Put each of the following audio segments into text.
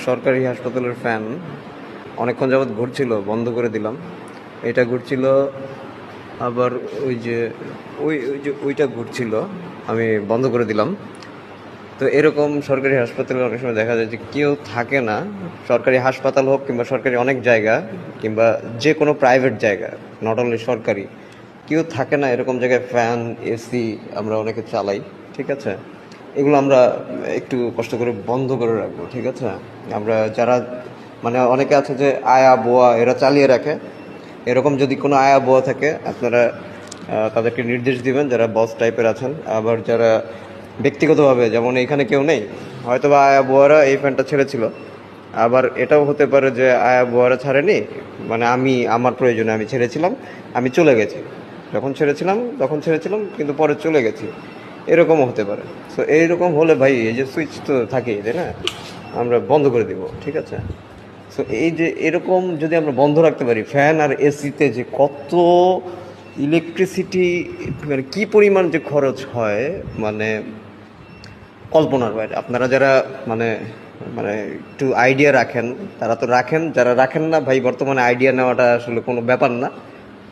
সরকারি হাসপাতালের ফ্যান অনেকক্ষণ যাবৎ ঘুরছিল, বন্ধ করে দিলাম। এটা ঘুরছিল, আবার ওইটা ঘুরছিল, আমি বন্ধ করে দিলাম। তো এরকম সরকারি হাসপাতালে অনেক সময় দেখা যায় যে কেউ থাকে না, সরকারি হাসপাতাল হোক কিংবা সরকারি অনেক জায়গা কিংবা যে কোনো প্রাইভেট জায়গা, নট অনলি সরকারি, কেউ থাকে না এরকম জায়গায় ফ্যান এসি আমরা অনেকে চালাই। ঠিক আছে, এগুলো আমরা একটু কষ্ট করে বন্ধ করে রাখবো। ঠিক আছে, আমরা যারা মানে অনেকে আছে যে আয়া বোয়া এরা চালিয়ে রাখে, এরকম যদি কোনো আয়া বোয়া থাকে আপনারা তাদেরকে নির্দেশ দিবেন, যারা বস টাইপের আছেন। আবার যারা ব্যক্তিগতভাবে, যেমন এখানে কেউ নেই, হয়তো বা আয়া বোয়ারা এই ফ্যানটা ছেড়েছিল, আবার এটাও হতে পারে যে আয়া বোয়ারা ছাড়েনি, মানে আমি আমার প্রয়োজনে আমি ছেড়েছিলাম, আমি চলে গেছি, যখন ছেড়েছিলাম কিন্তু পরে চলে গেছি, এরকমও হতে পারে। সো এইরকম হলে ভাই এই যে সুইচ তো থাকেই, তাই না, আমরা বন্ধ করে দিব। ঠিক আছে, সো এই যে এরকম যদি আমরা বন্ধ রাখতে পারি, ফ্যান আর এসিতে যে কত ইলেকট্রিসিটি, মানে কী পরিমাণ যে খরচ হয়, মানে কল্পনার বাইরে। আপনারা যারা মানে মানে একটু আইডিয়া রাখেন তারা তো রাখেন, যারা রাখেন না ভাই, বর্তমানে আইডিয়া নেওয়াটা আসলে কোনো ব্যাপার না।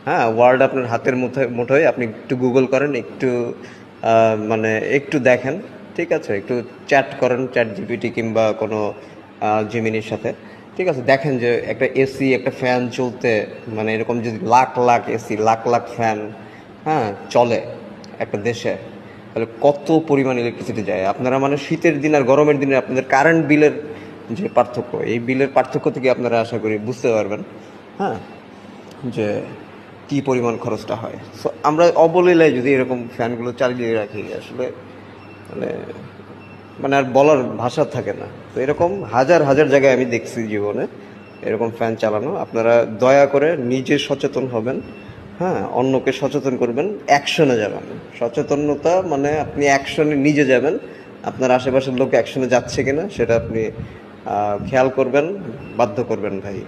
হ্যাঁ, ওয়ার্ল্ড আপনার হাতের মুঠোয়, আপনি একটু গুগল করেন, একটু মানে একটু দেখেন। ঠিক আছে, একটু চ্যাট করেন, চ্যাট জিপিটি কিংবা কোনো জিমিনির সাথে। ঠিক আছে, দেখেন যে একটা এসি একটা ফ্যান চলতে, মানে এরকম যদি লাখ লাখ এসি লাখ লাখ ফ্যান হ্যাঁ চলে একটা দেশে, তাহলে কত পরিমাণ ইলেকট্রিসিটি যায়। আপনারা মানে শীতের দিন আর গরমের দিনে আপনাদের কারেন্ট বিলের যে পার্থক্য, এই বিলের পার্থক্য থেকে আপনারা আশা করি বুঝতে পারবেন হ্যাঁ যে কী পরিমাণ খরচটা হয়। সো আমরা অবলীলায় যদি এরকম ফ্যানগুলো চালিয়ে রাখি, আসলে মানে মানে আর বলার ভাষা থাকে না। তো এরকম হাজার হাজার জায়গায় আমি দেখছি জীবনে এরকম ফ্যান চালানো। আপনারা দয়া করে নিজে সচেতন হবেন, হ্যাঁ, অন্যকে সচেতন করবেন, অ্যাকশনে যাবেন। সচেতনতা মানে আপনি অ্যাকশনে নিজে যাবেন, আপনার আশেপাশের লোক অ্যাকশনে যাচ্ছে কিনা সেটা আপনি খেয়াল করবেন, বাধ্য করবেন ভাই।